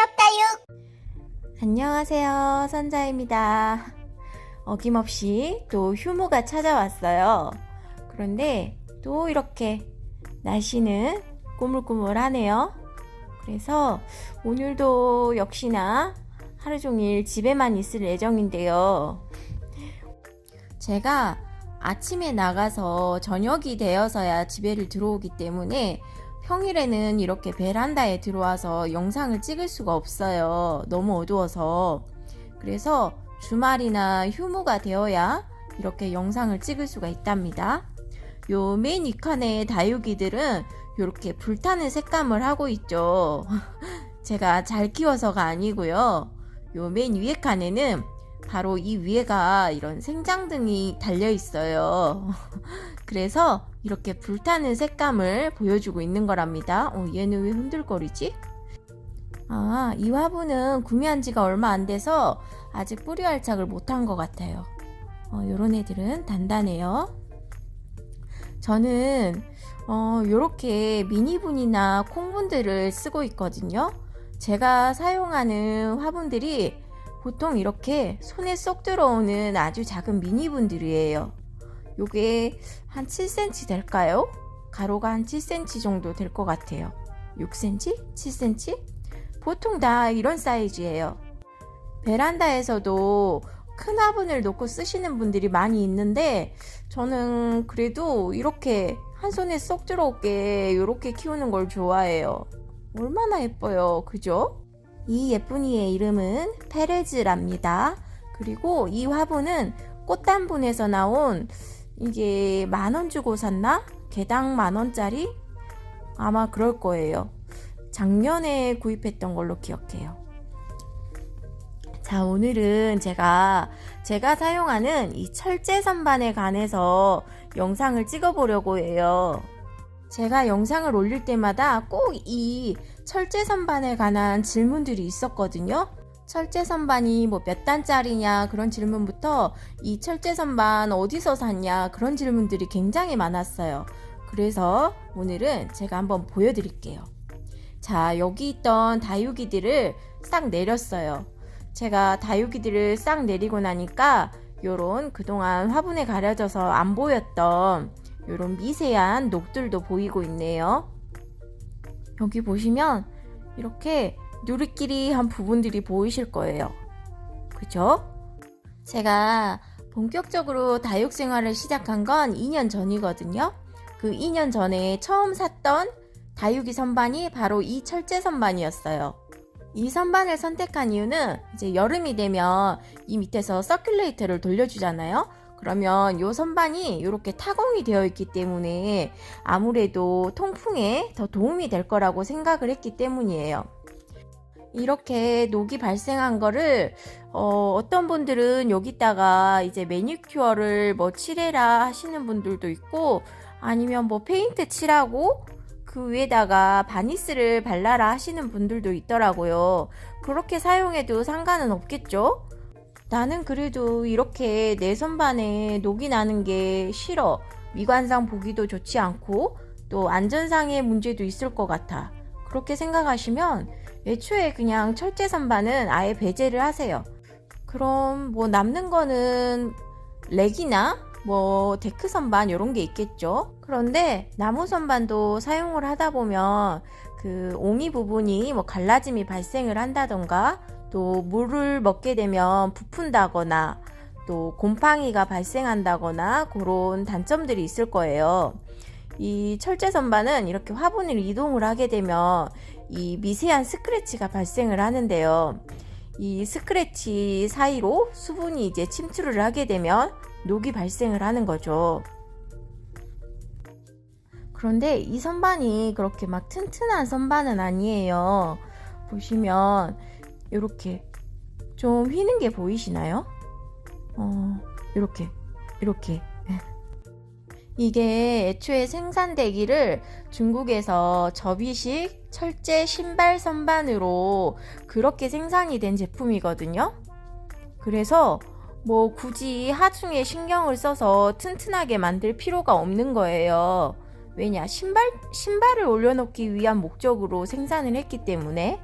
귀엽다육. 안녕하세요, 선자입니다. 어김없이 또 휴무가 찾아왔어요. 그런데 또 이렇게 날씨는 꾸물꾸물하네요. 그래서 오늘도 역시나 하루 종일 집에만 있을 예정인데요. 제가 아침에 나가서 저녁이 되어서야 집에를 들어오기 때문에 평일에는 이렇게 베란다에 들어와서 영상을 찍을 수가 없어요. 너무 어두워서. 그래서 주말이나 휴무가 되어야 이렇게 영상을 찍을 수가 있답니다. 요 맨 윗칸의 다육이들은 이렇게 불타는 색감을 하고 있죠. 제가 잘 키워서가 아니고요. 요 맨 위에 칸에는 바로 이 위에가 이런 생장등이 달려 있어요. 그래서 이렇게 불타는 색감을 보여주고 있는 거랍니다. 얘는 왜 흔들거리지? 이 화분은 구매한 지가 얼마 안 돼서 아직 뿌리 활착을 못한 것 같아요. 요런 애들은 단단해요. 저는 요렇게 미니분이나 콩분들을 쓰고 있거든요. 제가 사용하는 화분들이 보통 이렇게 손에 쏙 들어오는 아주 작은 미니분들이에요. 요게 한 7cm 될까요? 가로가 한 7cm 정도 될 것 같아요. 6cm? 7cm? 보통 다 이런 사이즈예요. 베란다에서도 큰 화분을 놓고 쓰시는 분들이 많이 있는데 저는 그래도 이렇게 한 손에 쏙 들어오게 이렇게 키우는 걸 좋아해요. 얼마나 예뻐요, 그죠? 이 예쁜이의 이름은 페레즈랍니다. 그리고 이 화분은 꽃단분에서 나온, 이게 10,000원 주고 샀나? 개당 10,000원짜리? 아마 그럴 거예요. 작년에 구입했던 걸로 기억해요. 자, 오늘은 제가 사용하는 이 철제 선반에 관해서 영상을 찍어보려고 해요. 제가 영상을 올릴 때마다 꼭 이 철제 선반에 관한 질문들이 있었거든요. 철제 선반이 뭐 몇 단짜리냐 그런 질문부터 이 철제 선반 어디서 샀냐 그런 질문들이 굉장히 많았어요. 그래서 오늘은 제가 한번 보여드릴게요. 자, 여기 있던 다육이들을 싹 내렸어요. 제가 다육이들을 싹 내리고 나니까 요런 그동안 화분에 가려져서 안 보였던 요런 미세한 녹들도 보이고 있네요. 여기 보시면 이렇게 누리끼리한 부분들이 보이실 거예요. 그죠? 제가 본격적으로 다육 생활을 시작한 건 2년 전이거든요. 그 2년 전에 처음 샀던 다육이 선반이 바로 이 철제 선반이었어요. 이 선반을 선택한 이유는 이제 여름이 되면 이 밑에서 서큘레이터를 돌려주잖아요. 그러면 이 선반이 이렇게 타공이 되어 있기 때문에 아무래도 통풍에 더 도움이 될 거라고 생각을 했기 때문이에요. 이렇게 녹이 발생한 거를 어떤 분들은 여기다가 이제 매니큐어를 뭐 칠해라 하시는 분들도 있고, 아니면 뭐 페인트 칠하고 그 위에다가 바니스를 발라라 하시는 분들도 있더라고요. 그렇게 사용해도 상관은 없겠죠? 나는 그래도 이렇게 내 선반에 녹이 나는 게 싫어. 미관상 보기도 좋지 않고 또 안전상의 문제도 있을 것 같아. 그렇게 생각하시면 애초에 그냥 철제 선반은 아예 배제를 하세요. 그럼 뭐 남는 거는 렉이나 뭐 데크 선반 이런 게 있겠죠. 그런데 나무 선반도 사용을 하다 보면 그 옹이 부분이 뭐 갈라짐이 발생을 한다던가, 또 물을 먹게 되면 부푼다거나 또 곰팡이가 발생한다거나 그런 단점들이 있을 거예요. 이 철제 선반은 이렇게 화분을 이동을 하게 되면 이 미세한 스크래치가 발생을 하는데요. 이 스크래치 사이로 수분이 이제 침투를 하게 되면 녹이 발생을 하는 거죠. 그런데 이 선반이 그렇게 막 튼튼한 선반은 아니에요. 보시면 이렇게 좀 휘는 게 보이시나요? 이렇게 이게 애초에 생산되기를 중국에서 접이식 철제 신발 선반으로 그렇게 생산이 된 제품이거든요. 그래서 뭐 굳이 하중에 신경을 써서 튼튼하게 만들 필요가 없는 거예요. 왜냐, 신발을 올려놓기 위한 목적으로 생산을 했기 때문에.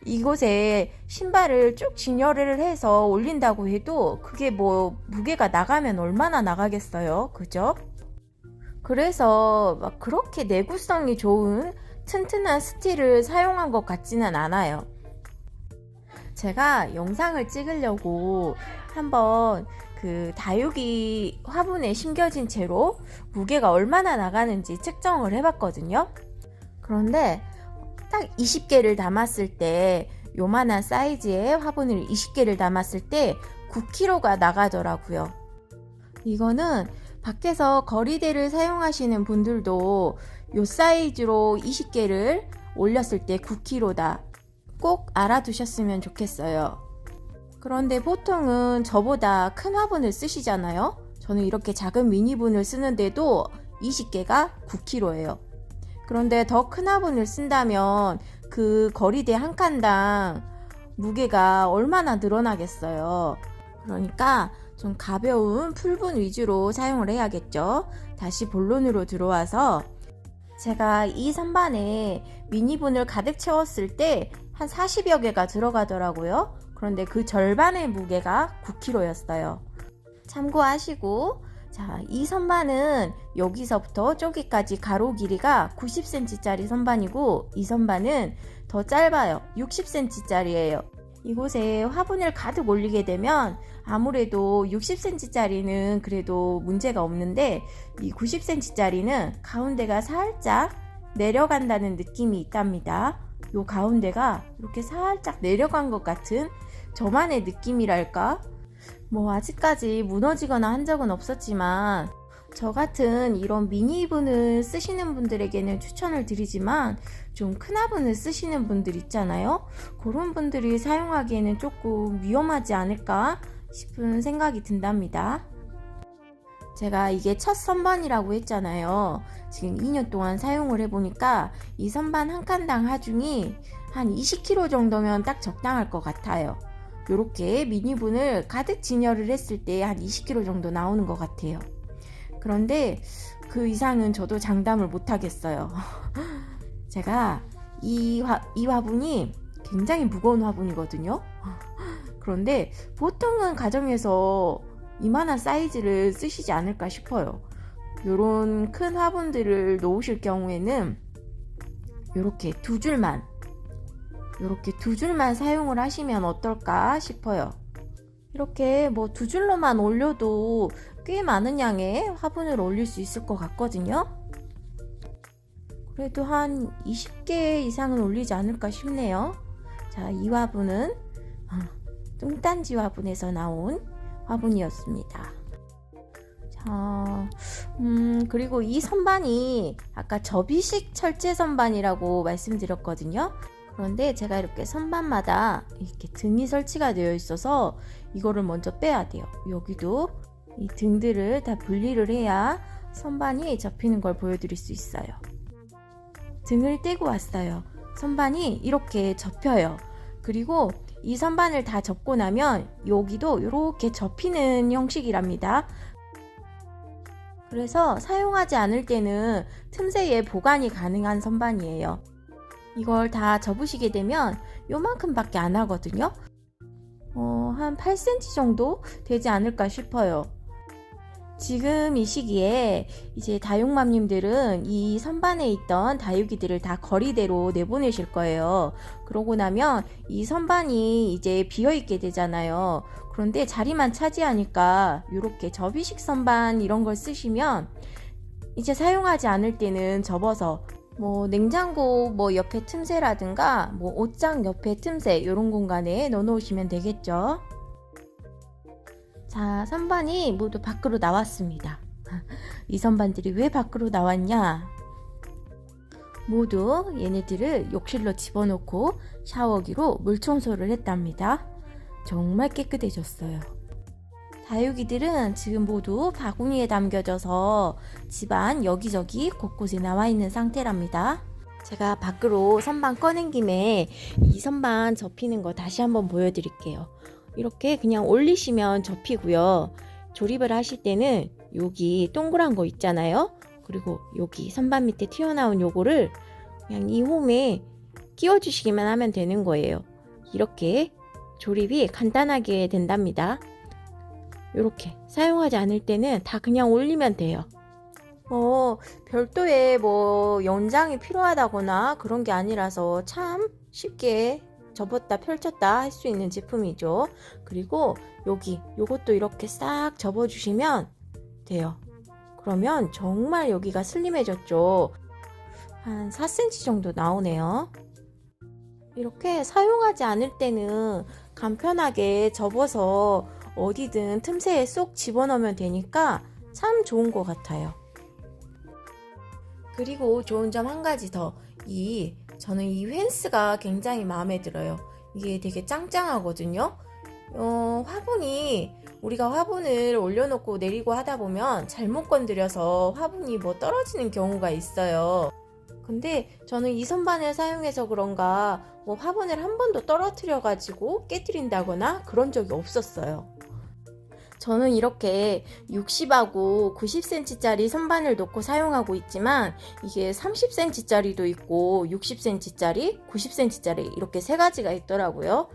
이곳에 신발을 쭉 진열을 해서 올린다고 해도 그게 뭐 무게가 나가면 얼마나 나가겠어요, 그죠? 그래서 막 그렇게 내구성이 좋은 튼튼한 스틸을 사용한 것 같지는 않아요. 제가 영상을 찍으려고 한번 그 다육이 화분에 심겨진 채로 무게가 얼마나 나가는지 측정을 해봤거든요. 그런데 딱 20개를 담았을 때, 요만한 사이즈의 화분을 20개를 담았을 때 9kg가 나가더라고요. 이거는 밖에서 거리대를 사용하시는 분들도 요 사이즈로 20개를 올렸을 때 9kg다. 꼭 알아두셨으면 좋겠어요. 그런데 보통은 저보다 큰 화분을 쓰시잖아요. 저는 이렇게 작은 미니분을 쓰는데도 20개가 9kg예요. 그런데 더 큰 화분을 쓴다면 그 거리대 한 칸당 무게가 얼마나 늘어나겠어요. 그러니까 좀 가벼운 풀분 위주로 사용을 해야겠죠. 다시 본론으로 들어와서 제가 이 선반에 미니분을 가득 채웠을 때 한 40여 개가 들어가더라고요. 그런데 그 절반의 무게가 9kg였어요. 참고하시고, 자, 이 선반은 여기서부터 저기까지 가로 길이가 90cm짜리 선반이고, 이 선반은 더 짧아요. 60cm짜리예요. 이곳에 화분을 가득 올리게 되면 아무래도 60cm짜리는 그래도 문제가 없는데, 이 90cm짜리는 가운데가 살짝 내려간다는 느낌이 있답니다. 요 가운데가 이렇게 살짝 내려간 것 같은 저만의 느낌이랄까? 뭐 아직까지 무너지거나 한 적은 없었지만 저 같은 이런 미니분을 쓰시는 분들에게는 추천을 드리지만 좀 큰 화분을 쓰시는 분들 있잖아요. 그런 분들이 사용하기에는 조금 위험하지 않을까 싶은 생각이 든답니다. 제가 이게 첫 선반이라고 했잖아요. 지금 2년 동안 사용을 해보니까 이 선반 한 칸당 하중이 한 20kg 정도면 딱 적당할 것 같아요. 이렇게 미니분을 가득 진열을 했을 때 한 20kg 정도 나오는 것 같아요. 그런데 그 이상은 저도 장담을 못 하겠어요. 제가 이 화분이 굉장히 무거운 화분이거든요. 그런데 보통은 가정에서 이만한 사이즈를 쓰시지 않을까 싶어요. 요런 큰 화분들을 놓으실 경우에는 요렇게 두 줄만 사용을 하시면 어떨까 싶어요. 이렇게 뭐 두 줄로만 올려도 꽤 많은 양의 화분을 올릴 수 있을 것 같거든요. 그래도 한 20개 이상은 올리지 않을까 싶네요. 자, 이 화분은 뚱딴지 화분에서 나온 화분이었습니다. 자, 그리고 이 선반이 아까 접이식 철제 선반이라고 말씀드렸거든요. 그런데 제가 이렇게 선반마다 이렇게 등이 설치가 되어 있어서 이거를 먼저 빼야 돼요. 여기도 이 등들을 다 분리를 해야 선반이 접히는 걸 보여드릴 수 있어요. 등을 떼고 왔어요. 선반이 이렇게 접혀요. 그리고 이 선반을 다 접고 나면 여기도 이렇게 접히는 형식이랍니다. 그래서 사용하지 않을 때는 틈새에 보관이 가능한 선반이에요. 이걸 다 접으시게 되면 요만큼밖에 안 하거든요. 한 8cm 정도 되지 않을까 싶어요. 지금 이 시기에 이제 다육맘님들은 이 선반에 있던 다육이들을 다 거리대로 내보내실 거예요. 그러고 나면 이 선반이 이제 비어있게 되잖아요. 그런데 자리만 차지하니까 이렇게 접이식 선반 이런 걸 쓰시면 이제 사용하지 않을 때는 접어서 뭐 냉장고 뭐 옆에 틈새라든가 뭐 옷장 옆에 틈새 이런 공간에 넣어 놓으시면 되겠죠. 자, 선반이 모두 밖으로 나왔습니다. 이 선반들이 왜 밖으로 나왔냐? 모두 얘네들을 욕실로 집어넣고 샤워기로 물 청소를 했답니다. 정말 깨끗해졌어요. 다육이들은 지금 모두 바구니에 담겨져서 집안 여기저기 곳곳에 나와 있는 상태랍니다. 제가 밖으로 선반 꺼낸 김에 이 선반 접히는 거 다시 한번 보여드릴게요. 이렇게 그냥 올리시면 접히고요. 조립을 하실 때는 여기 동그란 거 있잖아요. 그리고 여기 선반 밑에 튀어나온 요거를 그냥 이 홈에 끼워주시기만 하면 되는 거예요. 이렇게 조립이 간단하게 된답니다. 이렇게 사용하지 않을 때는 다 그냥 올리면 돼요. 별도의 연장이 필요하다거나 그런 게 아니라서 참 쉽게 접었다 펼쳤다 할 수 있는 제품이죠. 그리고 요것도 이렇게 싹 접어주시면 돼요. 그러면 정말 여기가 슬림해졌죠. 한 4cm 정도 나오네요. 이렇게 사용하지 않을 때는 간편하게 접어서 어디든 틈새에 쏙 집어넣으면 되니까 참 좋은 것 같아요. 그리고 좋은 점 한 가지 더. 저는 이 펜스가 굉장히 마음에 들어요. 이게 되게 짱짱하거든요. 우리가 화분을 올려놓고 내리고 하다 보면 잘못 건드려서 화분이 떨어지는 경우가 있어요. 근데 저는 이 선반을 사용해서 그런가 화분을 한 번도 떨어뜨려 가지고 깨뜨린다거나 그런 적이 없었어요. 저는 이렇게 60하고 90cm짜리 선반을 놓고 사용하고 있지만 이게 30cm짜리도 있고 60cm짜리, 90cm짜리 이렇게 세 가지가 있더라고요.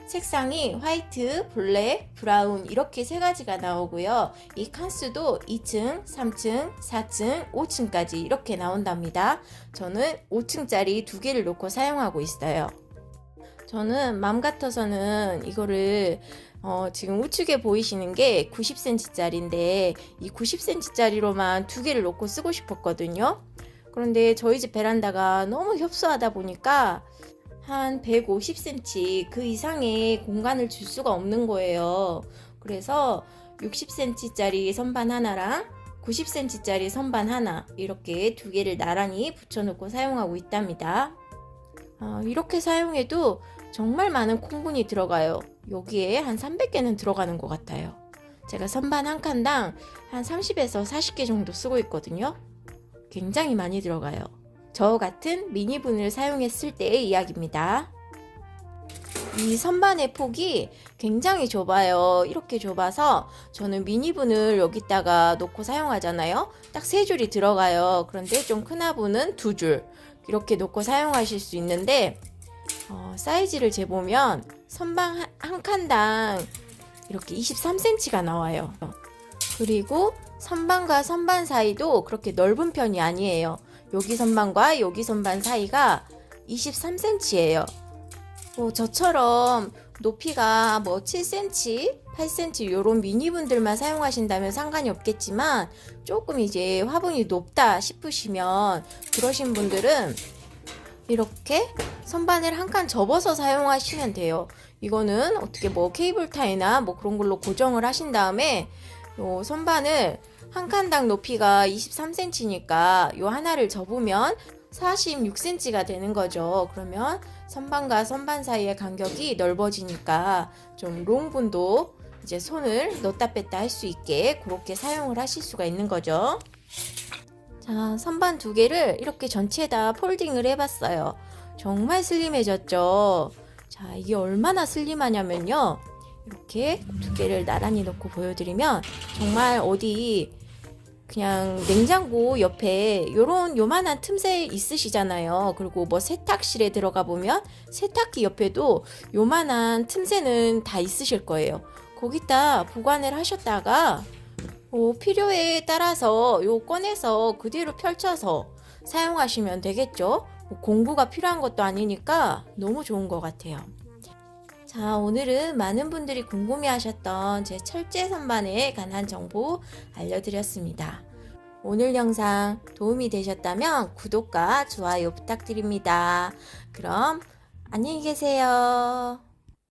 색상이 화이트, 블랙, 브라운 이렇게 세 가지가 나오고요. 이 칸수도 2층, 3층, 4층, 5층까지 이렇게 나온답니다. 저는 5층짜리 2개를 놓고 사용하고 있어요. 저는 맘 같아서는 이거를 지금 우측에 보이시는 게 90cm짜리인데 이 90cm짜리로만 2개를 놓고 쓰고 싶었거든요. 그런데 저희 집 베란다가 너무 협소하다 보니까 한 150cm 그 이상의 공간을 줄 수가 없는 거예요. 그래서 60cm짜리 선반 하나랑 90cm짜리 선반 하나 이렇게 2개를 나란히 붙여놓고 사용하고 있답니다. 이렇게 사용해도 정말 많은 콩분이 들어가요. 여기에 한 300개는 들어가는 것 같아요. 제가 선반 한 칸당 한 30에서 40개 정도 쓰고 있거든요. 굉장히 많이 들어가요. 저 같은 미니분을 사용했을 때의 이야기입니다. 이 선반의 폭이 굉장히 좁아요. 이렇게 좁아서 저는 미니분을 여기다가 놓고 사용하잖아요. 딱 3줄이 들어가요. 그런데 좀 큰 화분은 2줄 이렇게 놓고 사용하실 수 있는데 사이즈를 재보면 선반 한 칸당 이렇게 23cm가 나와요. 그리고 선반과 선반 사이도 그렇게 넓은 편이 아니에요. 여기 선반과 여기 선반 사이가 23cm예요. 저처럼 높이가 7cm, 8cm 이런 미니분들만 사용하신다면 상관이 없겠지만 조금 이제 화분이 높다 싶으시면 그러신 분들은 이렇게 선반을 한 칸 접어서 사용하시면 돼요. 이거는 어떻게 케이블 타이나 그런 걸로 고정을 하신 다음에 요 선반을 한 칸당 높이가 23cm니까 요 하나를 접으면 46cm가 되는 거죠. 그러면 선반과 선반 사이의 간격이 넓어지니까 좀 롱분도 이제 손을 넣었다 뺐다 할 수 있게 그렇게 사용을 하실 수가 있는 거죠. 자, 선반 2개를 이렇게 전체에다 폴딩을 해봤어요. 정말 슬림해졌죠. 자, 이게 얼마나 슬림하냐면요. 이렇게 2개를 나란히 놓고 보여드리면 정말 어디 그냥 냉장고 옆에 요만한 틈새 있으시잖아요. 그리고 세탁실에 들어가 보면 세탁기 옆에도 요만한 틈새는 다 있으실 거예요. 거기다 보관을 하셨다가 필요에 따라서 꺼내서 그대로 펼쳐서 사용하시면 되겠죠. 공구가 필요한 것도 아니니까 너무 좋은 것 같아요. 자, 오늘은 많은 분들이 궁금해하셨던 제 철제 선반에 관한 정보 알려드렸습니다. 오늘 영상 도움이 되셨다면 구독과 좋아요 부탁드립니다. 그럼 안녕히 계세요.